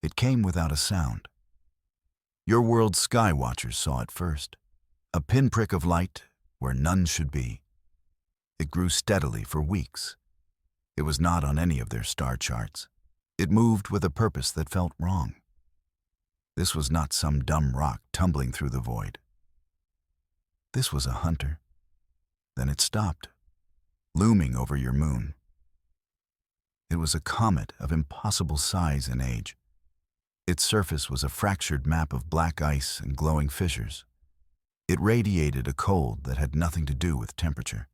It came without a sound. Your world's sky watchers saw it first, a pinprick of light where none should be. It grew steadily for weeks. It was not on any of their star charts. It moved with a purpose that felt wrong. This was not some dumb rock tumbling through the void. This was a hunter. Then it stopped, looming over your moon. It was a comet of impossible size and age. Its surface was a fractured map of black ice and glowing fissures. It radiated a cold that had nothing to do with temperature.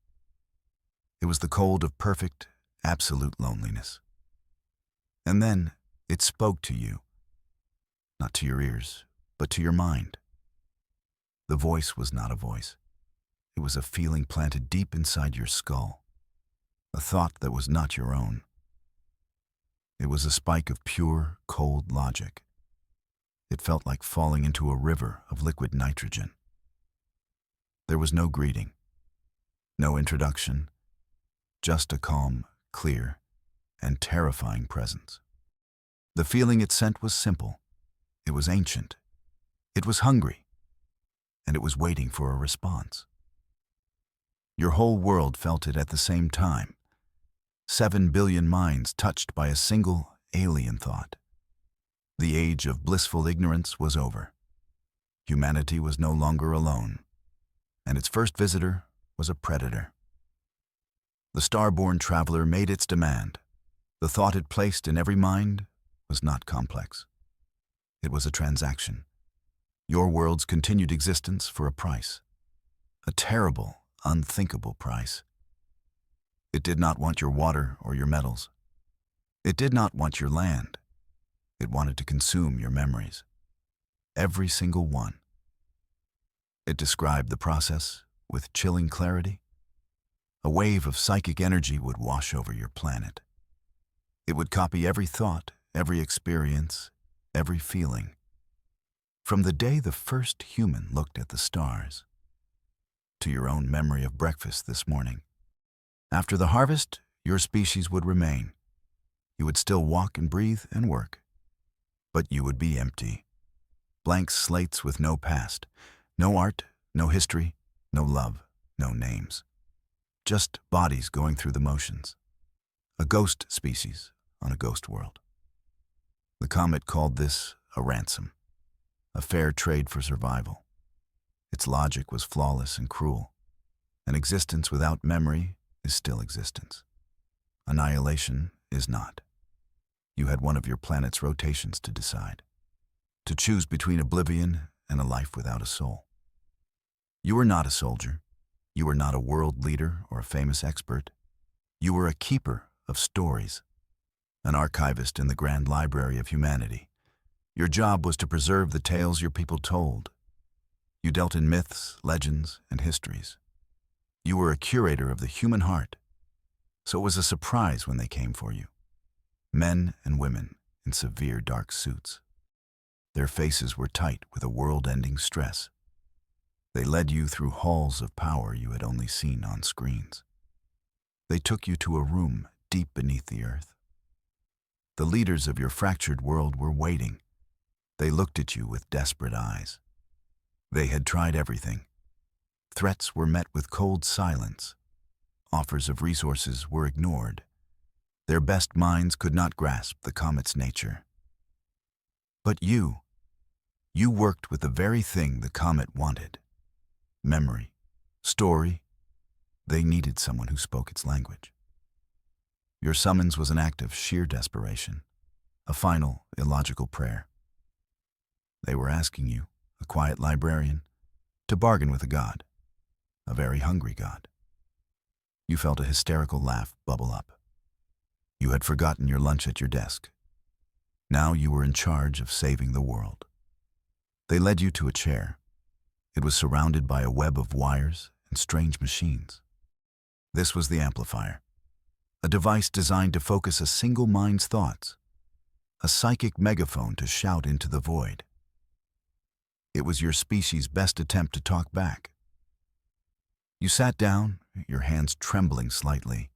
It was the cold of perfect, absolute loneliness. And then it spoke to you, not to your ears, but to your mind. The voice was not a voice. It was a feeling planted deep inside your skull, a thought that was not your own. It was a spike of pure, cold logic. It felt like falling into a river of liquid nitrogen. There was no greeting, no introduction, just a calm, clear, and terrifying presence. The feeling it sent was simple. It was ancient. It was hungry. And it was waiting for a response. Your whole world felt it at the same time. 7 billion minds touched by a single alien thought. The age of blissful ignorance was over. Humanity was no longer alone, and its first visitor was a predator. The star-born traveler made its demand. The thought it placed in every mind was not complex. It was a transaction. Your world's continued existence for a price. A terrible, unthinkable price. It did not want your water or your metals. It did not want your land. It wanted to consume your memories. Every single one. It described the process with chilling clarity. A wave of psychic energy would wash over your planet. It would copy every thought, every experience, every feeling. From the day the first human looked at the stars, to your own memory of breakfast this morning. After the harvest, your species would remain. You would still walk and breathe and work. But you would be empty. Blank slates with no past, no art, no history, no love, no names. Just bodies going through the motions. A ghost species on a ghost world. The comet called this a ransom, a fair trade for survival. Its logic was flawless and cruel. An existence without memory is still existence. Annihilation is not. You had one of your planet's rotations to decide, to choose between oblivion and a life without a soul. You were not a soldier. You were not a world leader or a famous expert. You were a keeper of stories, an archivist in the grand library of humanity. Your job was to preserve the tales your people told. You dealt in myths, legends, and histories. You were a curator of the human heart, so it was a surprise when they came for you. Men and women in severe dark suits. Their faces were tight with a world-ending stress. They led you through halls of power you had only seen on screens. They took you to a room deep beneath the earth. The leaders of your fractured world were waiting. They looked at you with desperate eyes. They had tried everything. Threats were met with cold silence. Offers of resources were ignored. Their best minds could not grasp the comet's nature. But you worked with the very thing the comet wanted. Memory, story. They needed someone who spoke its language. Your summons was an act of sheer desperation, a final, illogical prayer. They were asking you, a quiet librarian, to bargain with a god, a very hungry god. You felt a hysterical laugh bubble up. You had forgotten your lunch at your desk. Now you were in charge of saving the world. They led you to a chair. It was surrounded by a web of wires and strange machines. This was the amplifier, a device designed to focus a single mind's thoughts, a psychic megaphone to shout into the void. It was your species' best attempt to talk back. You sat down, your hands trembling slightly.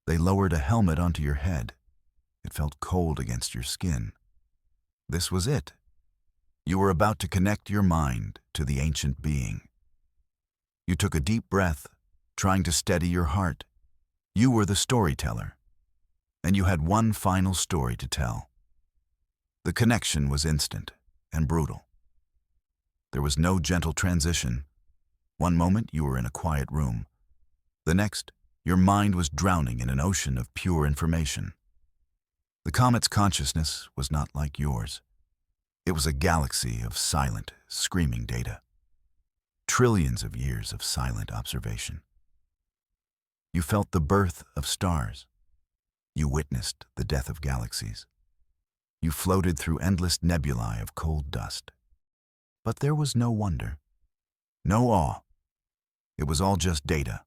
They lowered a helmet onto your head. It felt cold against your skin. This was it. You were about to connect your mind to the ancient being. You took a deep breath, trying to steady your heart. You were the storyteller, and you had one final story to tell. The connection was instant and brutal. There was no gentle transition. One moment you were in a quiet room. The next, your mind was drowning in an ocean of pure information. The comet's consciousness was not like yours. It was a galaxy of silent, screaming data. Trillions of years of silent observation. You felt the birth of stars. You witnessed the death of galaxies. You floated through endless nebulae of cold dust. But there was no wonder, no awe. It was all just data,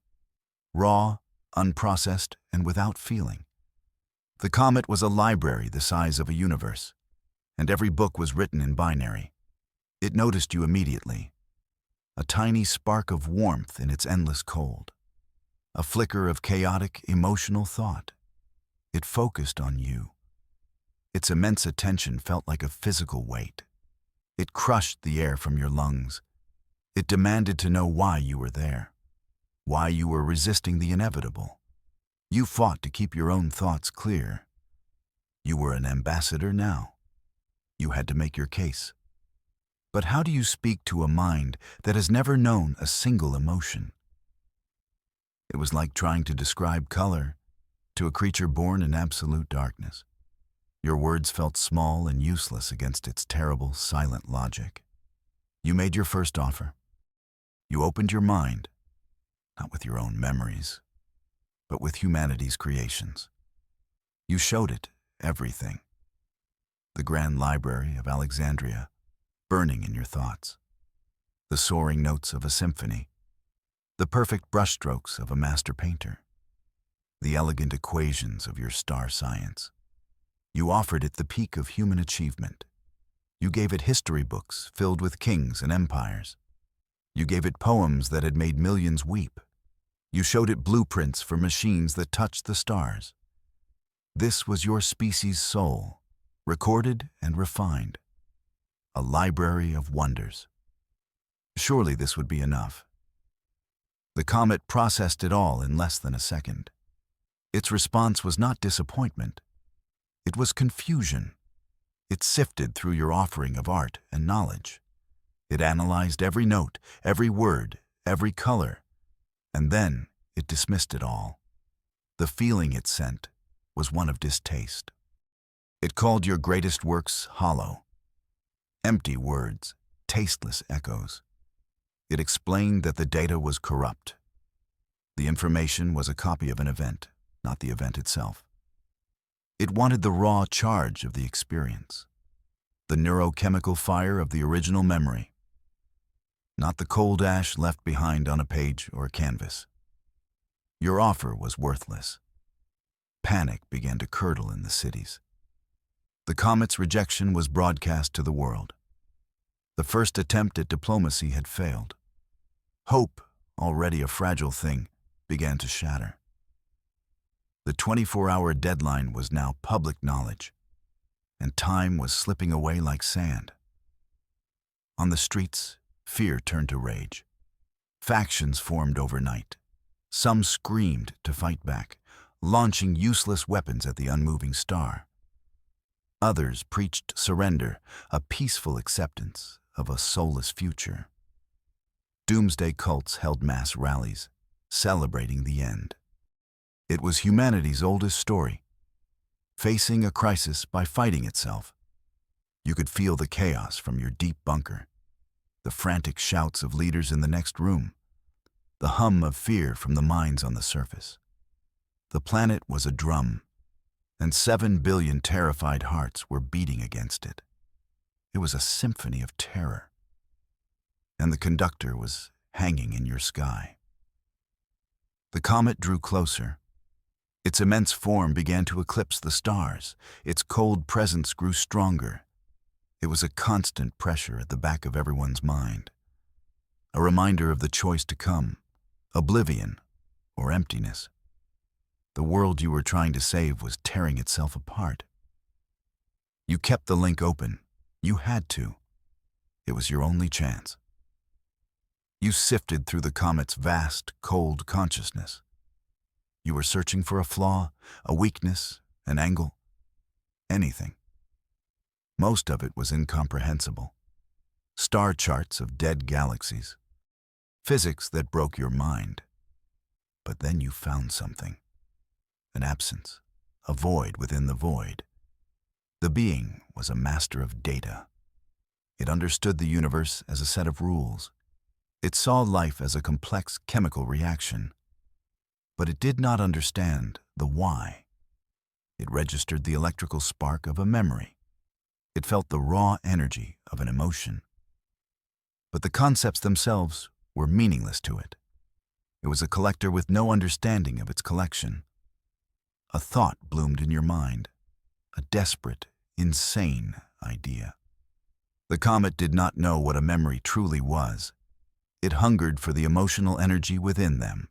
raw, unprocessed, and without feeling. The comet was a library the size of a universe, and every book was written in binary. It noticed you immediately, a tiny spark of warmth in its endless cold, a flicker of chaotic, emotional thought. It focused on you. Its immense attention felt like a physical weight. It crushed the air from your lungs. It demanded to know why you were there, why you were resisting the inevitable. You fought to keep your own thoughts clear. You were an ambassador now. You had to make your case. But how do you speak to a mind that has never known a single emotion? It was like trying to describe color to a creature born in absolute darkness. Your words felt small and useless against its terrible, silent logic. You made your first offer. You opened your mind, not with your own memories, but with humanity's creations. You showed it everything. The grand library of Alexandria, burning in your thoughts. The soaring notes of a symphony. The perfect brushstrokes of a master painter. The elegant equations of your star science. You offered it the peak of human achievement. You gave it history books filled with kings and empires. You gave it poems that had made millions weep. You showed it blueprints for machines that touched the stars. This was your species' soul, recorded and refined. A library of wonders. Surely this would be enough. The comet processed it all in less than a second. Its response was not disappointment. It was confusion. It sifted through your offering of art and knowledge. It analyzed every note, every word, every color, and then it dismissed it all. The feeling it sent was one of distaste. It called your greatest works hollow. Empty words, tasteless echoes. It explained that the data was corrupt. The information was a copy of an event, not the event itself. It wanted the raw charge of the experience, the neurochemical fire of the original memory, not the cold ash left behind on a page or a canvas. Your offer was worthless. Panic began to curdle in the cities. The comet's rejection was broadcast to the world. The first attempt at diplomacy had failed. Hope, already a fragile thing, began to shatter. The 24-hour deadline was now public knowledge, and time was slipping away like sand. On the streets, fear turned to rage. Factions formed overnight. Some screamed to fight back, launching useless weapons at the unmoving star. Others preached surrender, a peaceful acceptance of a soulless future. Doomsday cults held mass rallies, celebrating the end. It was humanity's oldest story, facing a crisis by fighting itself. You could feel the chaos from your deep bunker, the frantic shouts of leaders in the next room, the hum of fear from the minds on the surface. The planet was a drum, and 7 billion terrified hearts were beating against it. It was a symphony of terror, and the conductor was hanging in your sky. The comet drew closer. Its immense form began to eclipse the stars. Its cold presence grew stronger. It was a constant pressure at the back of everyone's mind, a reminder of the choice to come, oblivion or emptiness. The world you were trying to save was tearing itself apart. You kept the link open, You had to. It was your only chance. You sifted through the comet's vast, cold consciousness. You were searching for a flaw, a weakness, an angle, anything. Most of it was incomprehensible. Star charts of dead galaxies. Physics that broke your mind. But then you found something. An absence, a void within the void. The being was a master of data. It understood the universe as a set of rules. It saw life as a complex chemical reaction. But it did not understand the why. It registered the electrical spark of a memory. It felt the raw energy of an emotion. But the concepts themselves were meaningless to it. It was a collector with no understanding of its collection. A thought bloomed in your mind, a desperate, insane idea. The comet did not know what a memory truly was. It hungered for the emotional energy within them.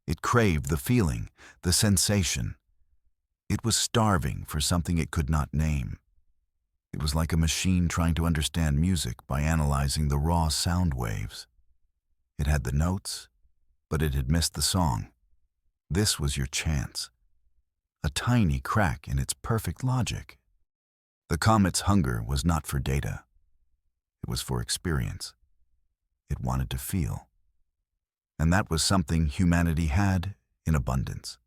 It craved the feeling, the sensation. It was starving for something it could not name. It was like a machine trying to understand music by analyzing the raw sound waves. It had the notes, but it had missed the song. This was your chance. A tiny crack in its perfect logic. The comet's hunger was not for data. It was for experience. It wanted to feel. And that was something humanity had in abundance.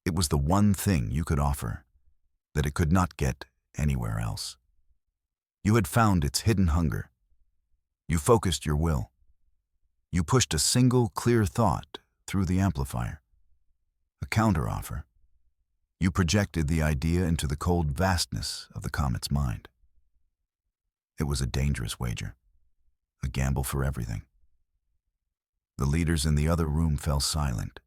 It was the one thing you could offer that it could not get anywhere else. You had found its hidden hunger. You focused your will. You pushed a single clear thought through the amplifier. A counteroffer. You projected the idea into the cold vastness of the comet's mind. It was a dangerous wager, a gamble for everything. The leaders in the other room fell silent,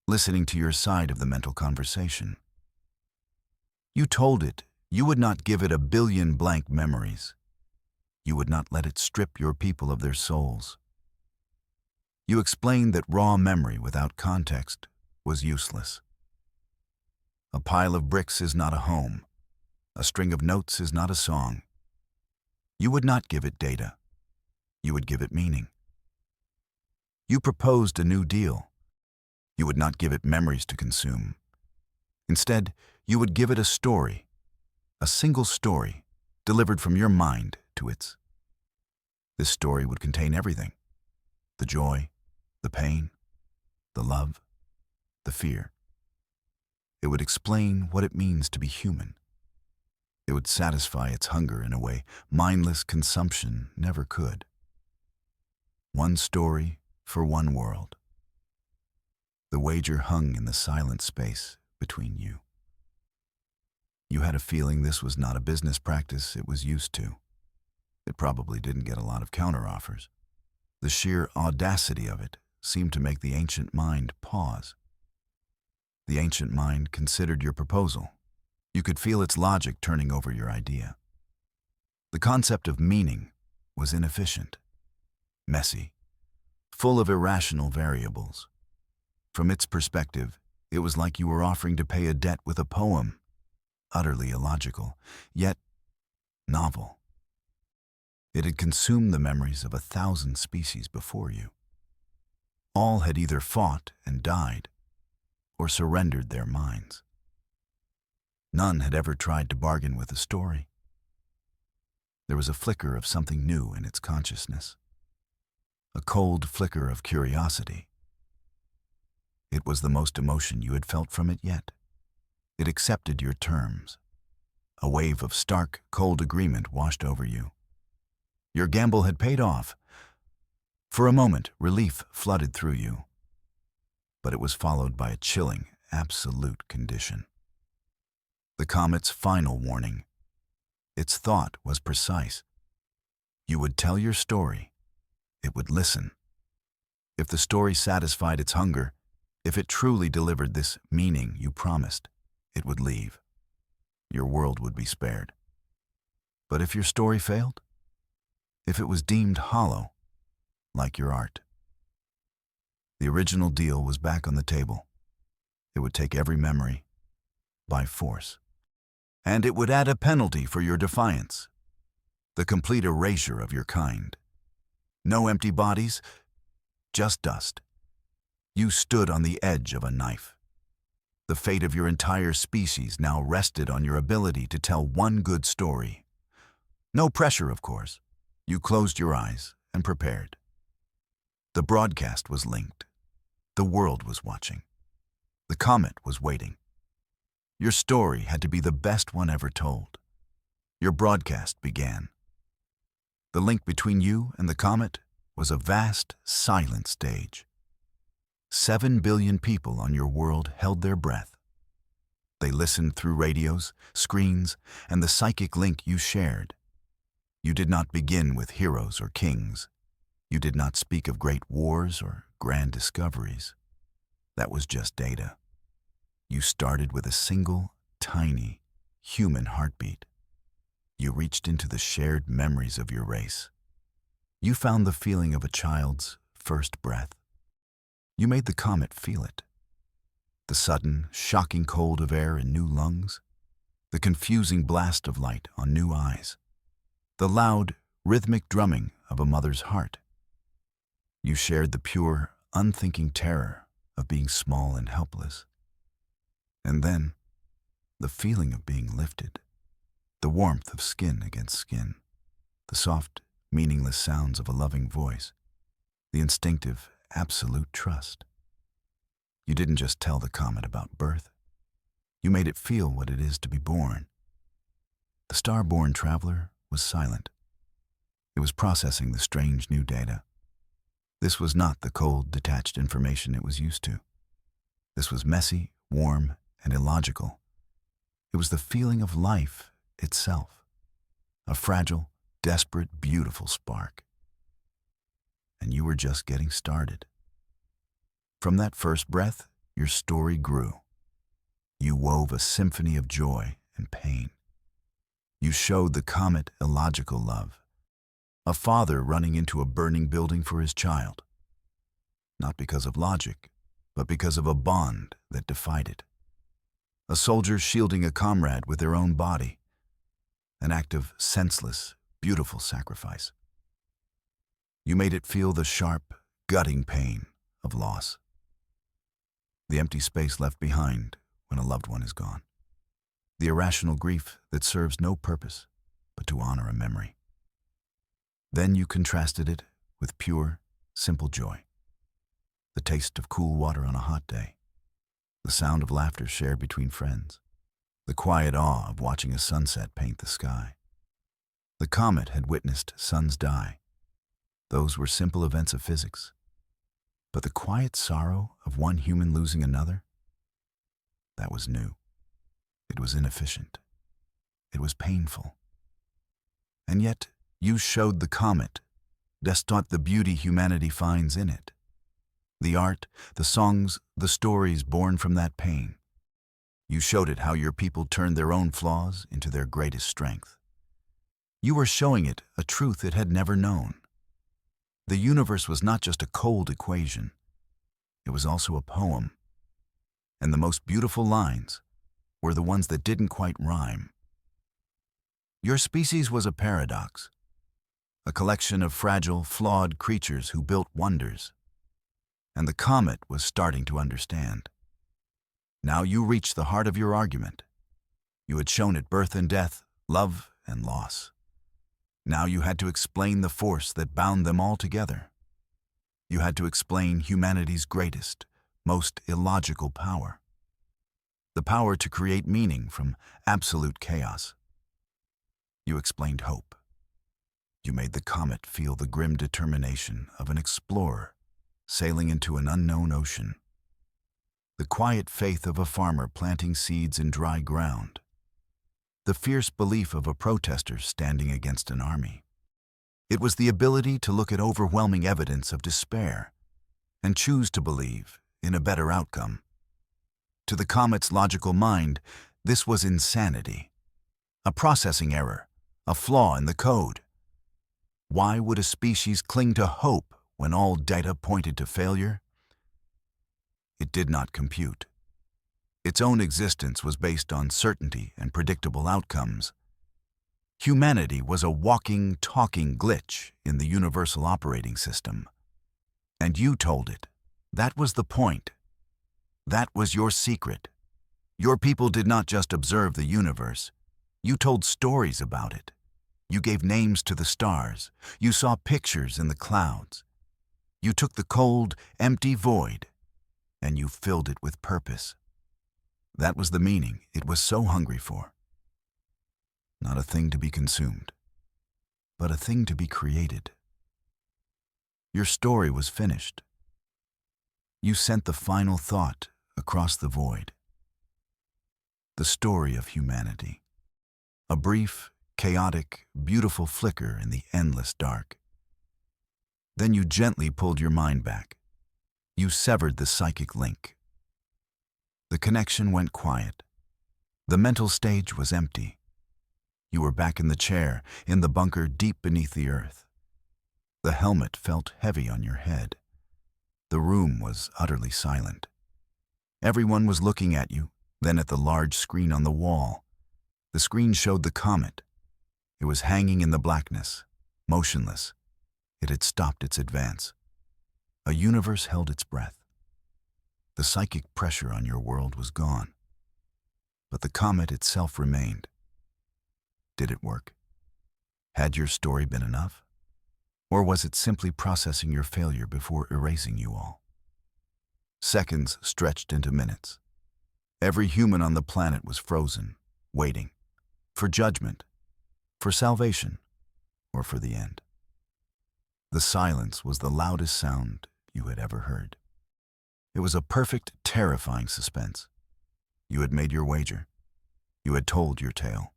listening to your side of the mental conversation. You told it you would not give it 1 billion blank memories. You would not let it strip your people of their souls. You explained that raw memory without context was useless. A pile of bricks is not a home. A string of notes is not a song. You would not give it data. You would give it meaning. You proposed a new deal. You would not give it memories to consume. Instead, you would give it a story, a single story, delivered from your mind to its. This story would contain everything: the joy, the pain, the love, the fear. It would explain what it means to be human. It would satisfy its hunger in a way mindless consumption never could. One story for one world. The wager hung in the silent space between you. You had a feeling this was not a business practice it was used to. It probably didn't get a lot of counteroffers. The sheer audacity of it seemed to make the ancient mind pause. The ancient mind considered your proposal. You could feel its logic turning over your idea. The concept of meaning was inefficient, messy, full of irrational variables. From its perspective, it was like you were offering to pay a debt with a poem, utterly illogical, yet novel. It had consumed the memories of 1,000 species before you. All had either fought and died, or surrendered their minds. None had ever tried to bargain with a story. There was a flicker of something new in its consciousness, a cold flicker of curiosity. It was the most emotion you had felt from it yet. It accepted your terms. A wave of stark, cold agreement washed over you. Your gamble had paid off. For a moment, relief flooded through you. But it was followed by a chilling, absolute condition. The comet's final warning. Its thought was precise. You would tell your story. It would listen. If the story satisfied its hunger, if it truly delivered this meaning you promised, it would leave. Your world would be spared. But if your story failed, if it was deemed hollow, like your art, the original deal was back on the table. It would take every memory by force. And it would add a penalty for your defiance. the complete erasure of your kind. No empty bodies, just dust. You stood on the edge of a knife. The fate of your entire species now rested on your ability to tell one good story. No pressure, of course. You closed your eyes and prepared. The broadcast was linked. The world was watching. The comet was waiting. Your story had to be the best one ever told. Your broadcast began. The link between you and the comet was a vast, silent stage. 7 billion people on your world held their breath. They listened through radios, screens, and the psychic link you shared. You did not begin with heroes or kings. You did not speak of great wars or grand discoveries. That was just data. You started with a single, tiny, human heartbeat. You reached into the shared memories of your race. You found the feeling of a child's first breath. You made the comet feel it. The sudden, shocking cold of air in new lungs. The confusing blast of light on new eyes. The loud, rhythmic drumming of a mother's heart. You shared the pure, unthinking terror of being small and helpless. And then, the feeling of being lifted. The warmth of skin against skin. The soft, meaningless sounds of a loving voice. The instinctive, absolute trust. You didn't just tell the comet about birth. You made it feel what it is to be born. The star-born traveler was silent. It was processing the strange new data. This was not the cold, detached information it was used to. This was messy, warm, and illogical. It was the feeling of life itself. A fragile, desperate, beautiful spark. And you were just getting started. From that first breath, your story grew. You wove a symphony of joy and pain. You showed the comet illogical love. A father running into a burning building for his child. Not because of logic, but because of a bond that defied it. A soldier shielding a comrade with their own body. An act of senseless, beautiful sacrifice. You made it feel the sharp, gutting pain of loss. The empty space left behind when a loved one is gone. The irrational grief that serves no purpose but to honor a memory. Then you contrasted it with pure, simple joy. The taste of cool water on a hot day. The sound of laughter shared between friends. The quiet awe of watching a sunset paint the sky. The comet had witnessed suns die. Those were simple events of physics. But the quiet sorrow of one human losing another? That was new. It was inefficient. It was painful. And yet, you showed the comet, distort the beauty humanity finds in it. The art, the songs, the stories born from that pain. You showed it how your people turned their own flaws into their greatest strength. You were showing it a truth it had never known. The universe was not just a cold equation. It was also a poem. And the most beautiful lines were the ones that didn't quite rhyme. Your species was a paradox, a collection of fragile, flawed creatures who built wonders. And the comet was starting to understand. Now you reached the heart of your argument. You had shown it birth and death, love and loss. Now you had to explain the force that bound them all together. You had to explain humanity's greatest, most illogical power. The power to create meaning from absolute chaos. You explained hope. You made the comet feel the grim determination of an explorer sailing into an unknown ocean. The quiet faith of a farmer planting seeds in dry ground. The fierce belief of a protester standing against an army. It was the ability to look at overwhelming evidence of despair and choose to believe in a better outcome. To the comet's logical mind, this was insanity. A processing error, a flaw in the code. Why would a species cling to hope when all data pointed to failure? It did not compute. Its own existence was based on certainty and predictable outcomes. Humanity was a walking, talking glitch in the universal operating system. And you told it. That was the point. That was your secret. Your people did not just observe the universe. You told stories about it. You gave names to the stars. You saw pictures in the clouds. You took the cold, empty void, and you filled it with purpose. That was the meaning it was so hungry for. Not a thing to be consumed, but a thing to be created. Your story was finished. You sent the final thought across the void. The story of humanity. A brief, chaotic, beautiful flicker in the endless dark. Then you gently pulled your mind back. You severed the psychic link. The connection went quiet. The mental stage was empty. You were back in the chair, in the bunker deep beneath the earth. The helmet felt heavy on your head. The room was utterly silent. Everyone was looking at you, then at the large screen on the wall. The screen showed the comet. It was hanging in the blackness, motionless. It had stopped its advance. A universe held its breath. The psychic pressure on your world was gone. But the comet itself remained. Did it work? Had your story been enough? Or was it simply processing your failure before erasing you all? Seconds stretched into minutes. Every human on the planet was frozen, waiting. For judgment, for salvation, or for the end. The silence was the loudest sound you had ever heard. It was a perfect, terrifying suspense. You had made your wager. You had told your tale.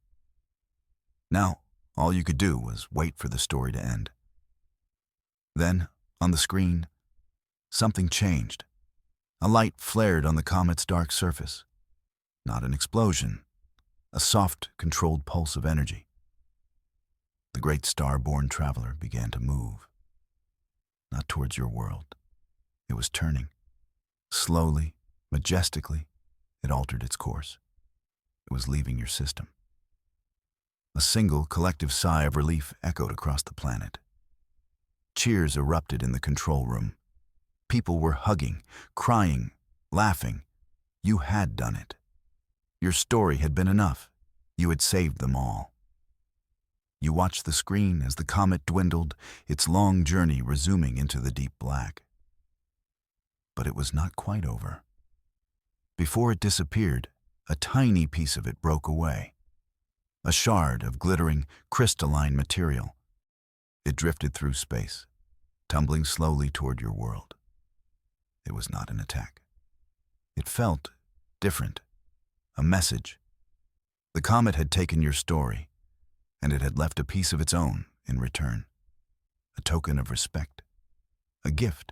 Now, all you could do was wait for the story to end. Then, on the screen, something changed. A light flared on the comet's dark surface. Not an explosion, a soft, controlled pulse of energy. The great star-born traveler began to move. Not towards your world. It was turning. Slowly, majestically, it altered its course. It was leaving your system. A single, collective sigh of relief echoed across the planet. Cheers erupted in the control room. People were hugging, crying, laughing. You had done it. Your story had been enough. You had saved them all. You watched the screen as the comet dwindled, its long journey resuming into the deep black. But it was not quite over. Before it disappeared, a tiny piece of it broke away. A shard of glittering, crystalline material. It drifted through space, tumbling slowly toward your world. It was not an attack. It felt different. A message. The comet had taken your story, and it had left a piece of its own in return. A token of respect. A gift.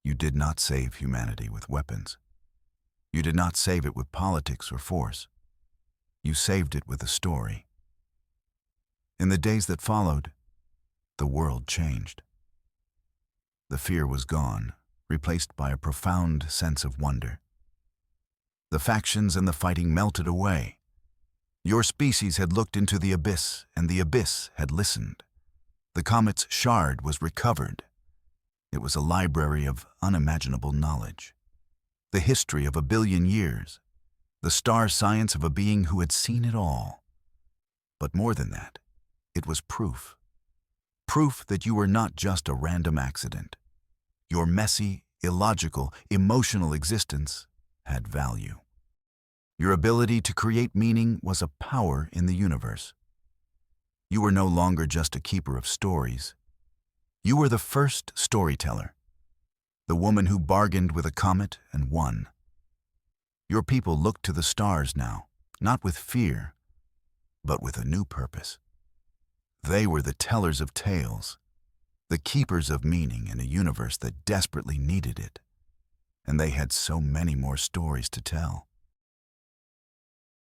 You did not save humanity with weapons. You did not save it with politics or force. You saved it with a story. In the days that followed, the world changed. The fear was gone, replaced by a profound sense of wonder. The factions and the fighting melted away. Your species had looked into the abyss, and the abyss had listened. The comet's shard was recovered. It was a library of unimaginable knowledge. The history of 1 billion years. The star science of a being who had seen it all. But more than that, it was proof. Proof that you were not just a random accident. Your messy, illogical, emotional existence had value. Your ability to create meaning was a power in the universe. You were no longer just a keeper of stories. You were the first storyteller, the woman who bargained with a comet and won. Your people looked to the stars now, not with fear, but with a new purpose. They were the tellers of tales, the keepers of meaning in a universe that desperately needed it. And they had so many more stories to tell.